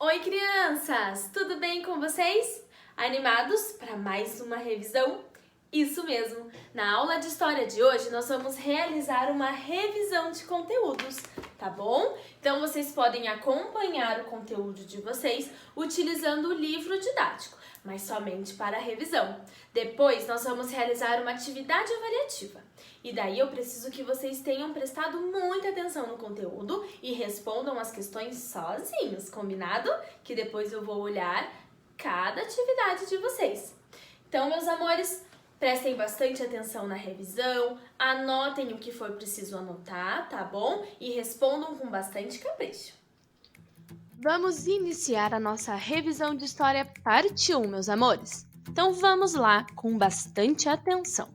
Oi, crianças! Tudo bem com vocês? Animados para mais uma revisão? Isso mesmo! Na aula de história de hoje, nós vamos realizar uma revisão de conteúdos, tá bom? Então, vocês podem acompanhar o conteúdo de vocês utilizando o livro didático, mas somente para a revisão. Depois, nós vamos realizar uma atividade avaliativa. E daí eu preciso que vocês tenham prestado muita atenção no conteúdo e respondam as questões sozinhos, combinado? Que depois eu vou olhar cada atividade de vocês. Então, meus amores, prestem bastante atenção na revisão, anotem o que for preciso anotar, tá bom? E respondam com bastante capricho. Vamos iniciar a nossa revisão de história parte 1, meus amores. Então vamos lá com bastante atenção.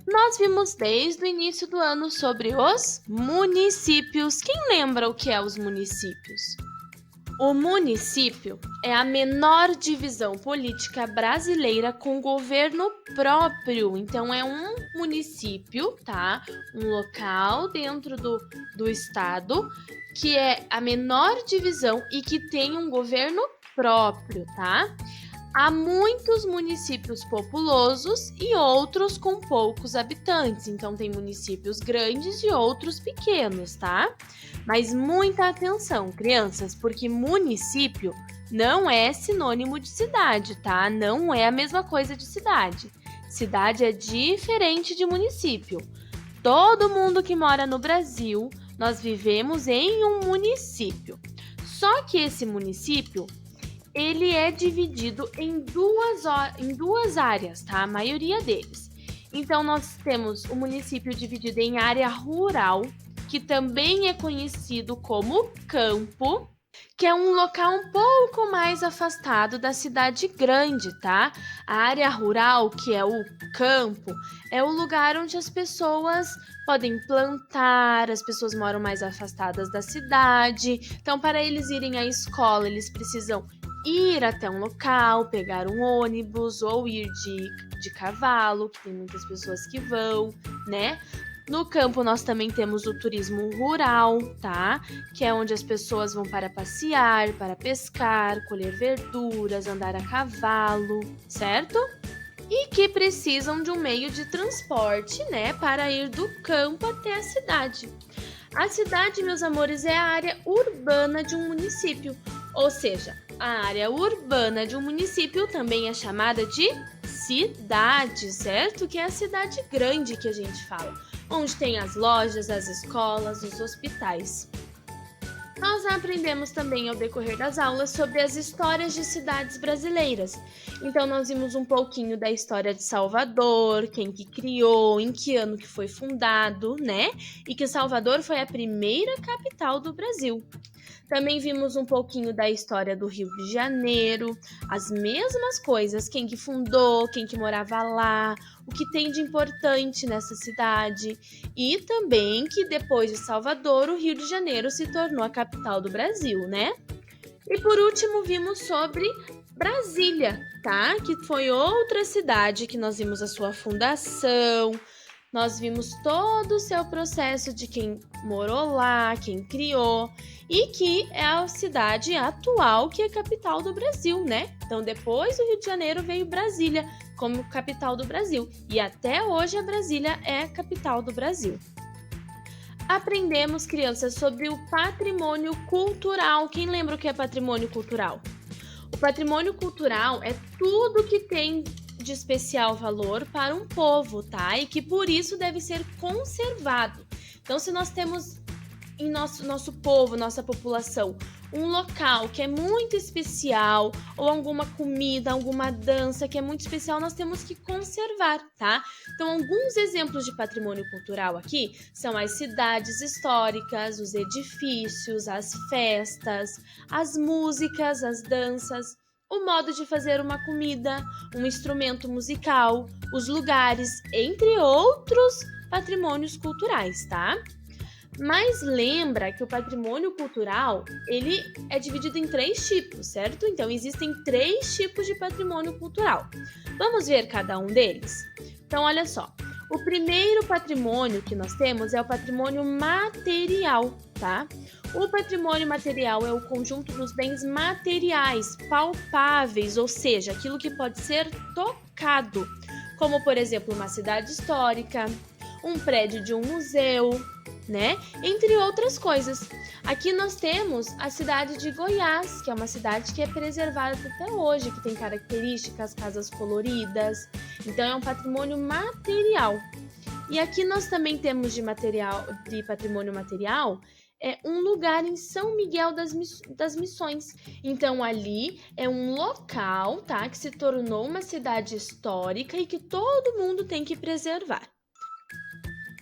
Nós vimos desde o início do ano sobre os municípios. Quem lembra o que é os municípios? O município é a menor divisão política brasileira com governo próprio. Então, é um município, tá? Um local dentro do estado que é a menor divisão e que tem um governo próprio, tá? Há muitos municípios populosos e outros com poucos habitantes. Então, tem municípios grandes e outros pequenos, tá? Mas muita atenção, crianças, porque município não é sinônimo de cidade, tá? Não é a mesma coisa de cidade. Cidade é diferente de município. Todo mundo que mora no Brasil, nós vivemos em um município. Só que esse município ele é dividido em duas áreas, tá? A maioria deles. Então, nós temos o município dividido em área rural, que também é conhecido como campo, que é um local um pouco mais afastado da cidade grande, tá? A área rural, que é o campo, é o lugar onde as pessoas podem plantar, as pessoas moram mais afastadas da cidade. Então, para eles irem à escola, eles precisam ir até um local, pegar um ônibus ou ir de cavalo, que tem muitas pessoas que vão, né? No campo nós também temos o turismo rural, tá? Que é onde as pessoas vão para passear, para pescar, colher verduras, andar a cavalo, certo? E que precisam de um meio de transporte, né? Para ir do campo até a cidade. A cidade, meus amores, é a área urbana de um município, ou seja, a área urbana de um município também é chamada de cidade, certo? Que é a cidade grande que a gente fala, onde tem as lojas, as escolas, os hospitais. Nós aprendemos também ao decorrer das aulas sobre as histórias de cidades brasileiras. Então nós vimos um pouquinho da história de Salvador, quem que criou, em que ano que foi fundado, né? E que Salvador foi a primeira capital do Brasil. Também vimos um pouquinho da história do Rio de Janeiro, as mesmas coisas, quem que fundou, quem que morava lá, o que tem de importante nessa cidade. E também que depois de Salvador, o Rio de Janeiro se tornou a capital do Brasil, né? E por último, vimos sobre Brasília, tá? Que foi outra cidade que nós vimos a sua fundação. Nós vimos todo o seu processo de quem morou lá, quem criou, e que é a cidade atual que é a capital do Brasil, né? Então, depois do Rio de Janeiro veio Brasília como capital do Brasil, e até hoje a Brasília é a capital do Brasil. Aprendemos, crianças, sobre o patrimônio cultural. Quem lembra o que é patrimônio cultural? O patrimônio cultural é tudo que tem de especial valor para um povo, tá? E que por isso deve ser conservado. Então, se nós temos em nosso povo, nossa população, um local que é muito especial, ou alguma comida, alguma dança que é muito especial, nós temos que conservar, tá? Então, alguns exemplos de patrimônio cultural aqui são as cidades históricas, os edifícios, as festas, as músicas, as danças, o modo de fazer uma comida, um instrumento musical, os lugares, entre outros patrimônios culturais, tá? Mas lembra que o patrimônio cultural, ele é dividido em 3 tipos, certo? Então, existem 3 tipos de patrimônio cultural. Vamos ver cada um deles? Então, olha só. O primeiro patrimônio que nós temos é o patrimônio material, tá? O patrimônio material é o conjunto dos bens materiais, palpáveis, ou seja, aquilo que pode ser tocado, como, por exemplo, uma cidade histórica, um prédio de um museu, né? Entre outras coisas. Aqui nós temos a cidade de Goiás, que é uma cidade que é preservada até hoje, que tem características, casas coloridas. Então é um patrimônio material. E aqui nós também temos de patrimônio material um lugar em São Miguel das Missões. Então ali é um local, tá, que se tornou uma cidade histórica e que todo mundo tem que preservar.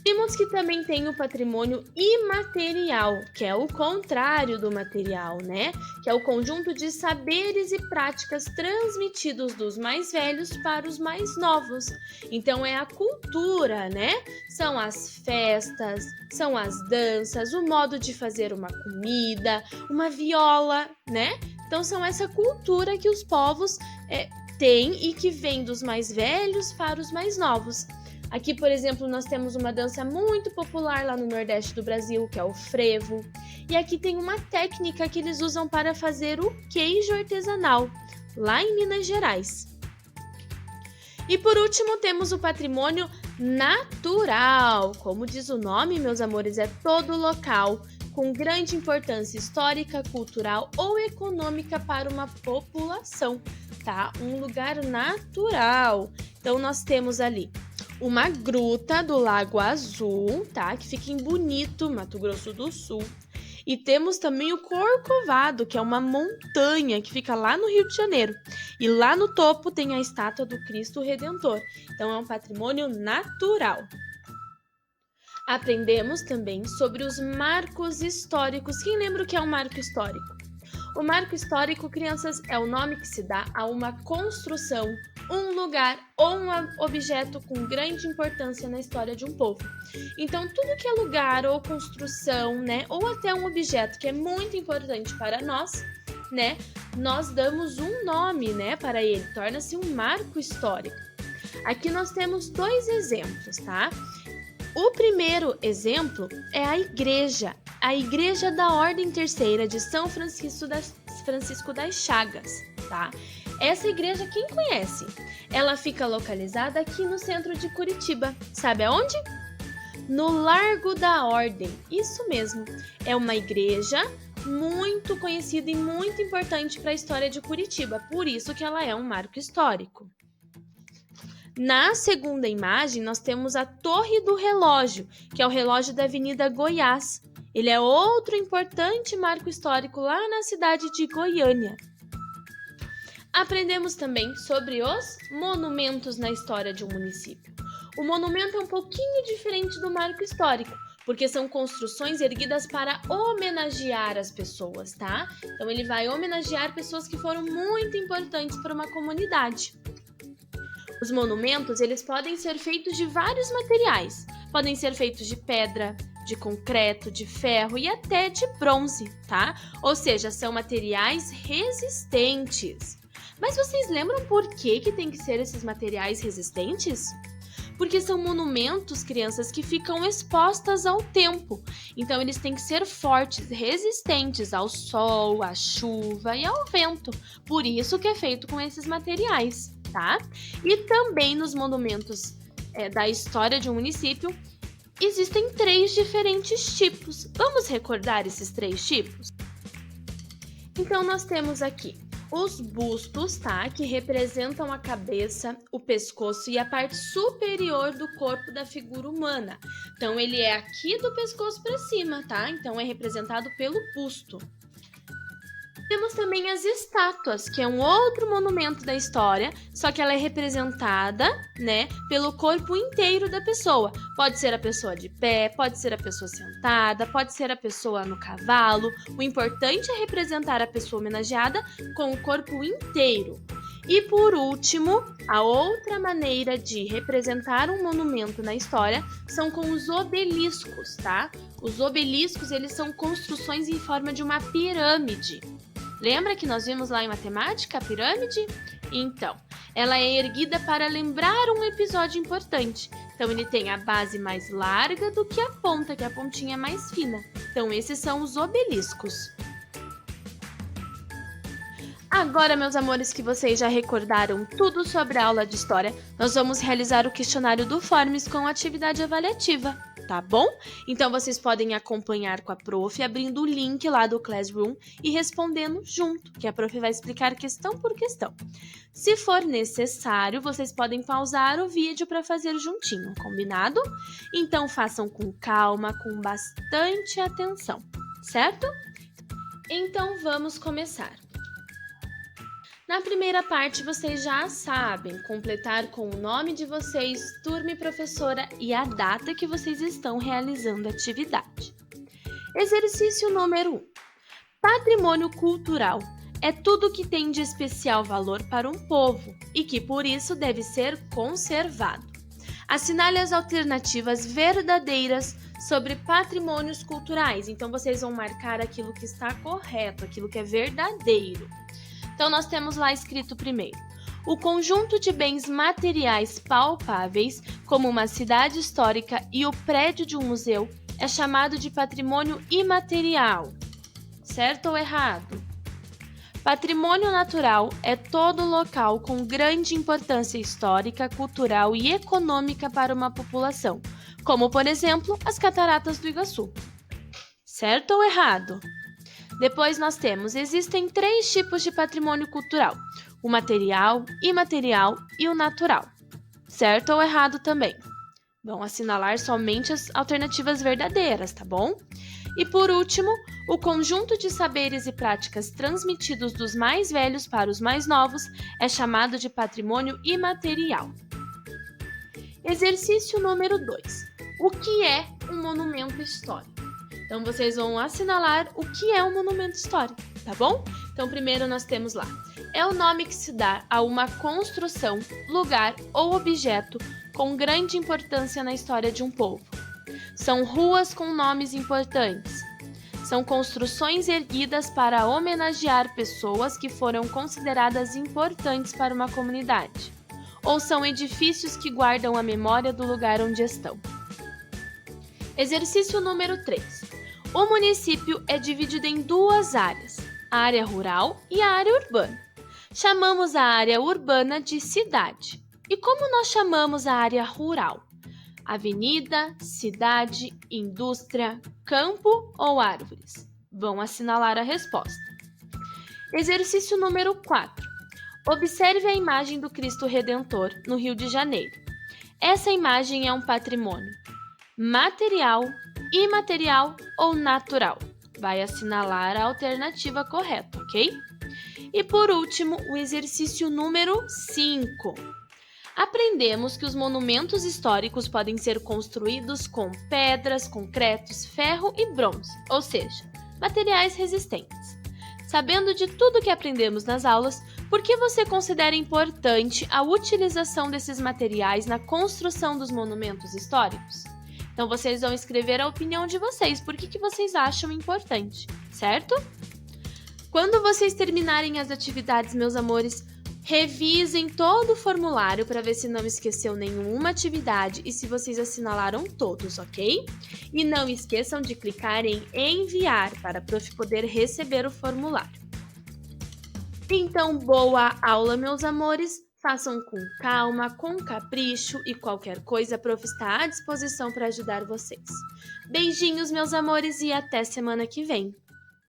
Temos que também tem o patrimônio imaterial, que é o contrário do material, né? Que é o conjunto de saberes e práticas transmitidos dos mais velhos para os mais novos. Então é a cultura, né? São as festas, são as danças, o modo de fazer uma comida, uma viola, né? Então são essa cultura que os povos têm e que vem dos mais velhos para os mais novos. Aqui, por exemplo, nós temos uma dança muito popular lá no Nordeste do Brasil, que é o frevo. E aqui tem uma técnica que eles usam para fazer o queijo artesanal, lá em Minas Gerais. E por último, temos o patrimônio natural. Como diz o nome, meus amores, é todo local com grande importância histórica, cultural ou econômica para uma população, tá? Um lugar natural. Então, nós temos ali uma gruta do Lago Azul, tá? Que fica em Bonito, Mato Grosso do Sul. E temos também o Corcovado, que é uma montanha que fica lá no Rio de Janeiro. E lá no topo tem a estátua do Cristo Redentor. Então é um patrimônio natural. Aprendemos também sobre os marcos históricos. Quem lembra o que é um marco histórico? O marco histórico, crianças, é o nome que se dá a uma construção, um lugar ou um objeto com grande importância na história de um povo. Então, tudo que é lugar ou construção, né, ou até um objeto que é muito importante para nós, né, nós damos um nome, né, para ele, torna-se um marco histórico. Aqui nós temos dois exemplos, tá? O primeiro exemplo é a Igreja da Ordem Terceira de São Francisco das Chagas, tá? Essa igreja, quem conhece? Ela fica localizada aqui no centro de Curitiba. Sabe aonde? No Largo da Ordem. Isso mesmo. É uma igreja muito conhecida e muito importante para a história de Curitiba. Por isso que ela é um marco histórico. Na segunda imagem, nós temos a Torre do Relógio, que é o relógio da Avenida Goiás. Ele é outro importante marco histórico lá na cidade de Goiânia. Aprendemos também sobre os monumentos na história de um município. O monumento é um pouquinho diferente do marco histórico, porque são construções erguidas para homenagear as pessoas, tá? Então ele vai homenagear pessoas que foram muito importantes para uma comunidade. Os monumentos, eles podem ser feitos de vários materiais. Podem ser feitos de pedra, de concreto, de ferro e até de bronze, tá? Ou seja, são materiais resistentes. Mas vocês lembram por que tem que ser esses materiais resistentes? Porque são monumentos, crianças, que ficam expostas ao tempo. Então, eles têm que ser fortes, resistentes ao sol, à chuva e ao vento. Por isso que é feito com esses materiais, tá? E também nos monumentos da história de um município, existem 3 diferentes tipos. Vamos recordar esses 3 tipos? Então, nós temos aqui os bustos, tá? Que representam a cabeça, o pescoço e a parte superior do corpo da figura humana. Então, ele é aqui do pescoço para cima, tá? Então, é representado pelo busto. Temos também as estátuas, que é um outro monumento da história, só que ela é representada, né, pelo corpo inteiro da pessoa. Pode ser a pessoa de pé, pode ser a pessoa sentada, pode ser a pessoa no cavalo. O importante é representar a pessoa homenageada com o corpo inteiro. E por último, a outra maneira de representar um monumento na história são com os obeliscos, tá? Os obeliscos, eles são construções em forma de uma pirâmide. Lembra que nós vimos lá em matemática a pirâmide? Então, ela é erguida para lembrar um episódio importante. Então, Então, ele tem a base mais larga do que a ponta, que a pontinha é mais fina. Então, esses são os obeliscos. Agora, meus amores, que vocês já recordaram tudo sobre a aula de história, nós vamos realizar o questionário do Forms com atividade avaliativa, tá bom? Então, vocês podem acompanhar com a prof, abrindo o link lá do Classroom e respondendo junto, que a prof vai explicar questão por questão. Se for necessário, vocês podem pausar o vídeo para fazer juntinho, combinado? Então, façam com calma, com bastante atenção, certo? Então, vamos começar. Na primeira parte, vocês já sabem completar com o nome de vocês, turma e professora e a data que vocês estão realizando a atividade. Exercício número 1. Patrimônio cultural é tudo que tem de especial valor para um povo e que, por isso, deve ser conservado. Assinale as alternativas verdadeiras sobre patrimônios culturais. Então, vocês vão marcar aquilo que está correto, aquilo que é verdadeiro. Então, nós temos lá escrito primeiro: o conjunto de bens materiais palpáveis, como uma cidade histórica e o prédio de um museu, é chamado de patrimônio imaterial. Certo ou errado? Patrimônio natural é todo local com grande importância histórica, cultural e econômica para uma população, como, por exemplo, as Cataratas do Iguaçu. Certo ou errado? Depois existem 3 tipos de patrimônio cultural: o material, imaterial e o natural. Certo ou errado também? Vão assinalar somente as alternativas verdadeiras, tá bom? E por último, o conjunto de saberes e práticas transmitidos dos mais velhos para os mais novos é chamado de patrimônio imaterial. Exercício número 2. O que é um monumento histórico? Então, vocês vão assinalar o que é um monumento histórico, tá bom? Então, primeiro nós temos lá: é o nome que se dá a uma construção, lugar ou objeto com grande importância na história de um povo. São ruas com nomes importantes. São construções erguidas para homenagear pessoas que foram consideradas importantes para uma comunidade. Ou são edifícios que guardam a memória do lugar onde estão. Exercício número 3. O município é dividido em 2 áreas, a área rural e a área urbana. Chamamos a área urbana de cidade. E como nós chamamos a área rural? Avenida, cidade, indústria, campo ou árvores? Vão assinalar a resposta. Exercício número 4. Observe a imagem do Cristo Redentor no Rio de Janeiro. Essa imagem é um patrimônio material, imaterial ou natural? Vai assinalar a alternativa correta, ok? E por último, o exercício número 5. Aprendemos que os monumentos históricos podem ser construídos com pedras, concretos, ferro e bronze, ou seja, materiais resistentes. Sabendo de tudo que aprendemos nas aulas, por que você considera importante a utilização desses materiais na construção dos monumentos históricos? Então, vocês vão escrever a opinião de vocês, por que vocês acham importante, certo? Quando vocês terminarem as atividades, meus amores, revisem todo o formulário para ver se não esqueceu nenhuma atividade e se vocês assinalaram todos, ok? E não esqueçam de clicar em enviar para a prof poder receber o formulário. Então, boa aula, meus amores! Façam com calma, com capricho e qualquer coisa a prof está à disposição para ajudar vocês. Beijinhos, meus amores, e até semana que vem!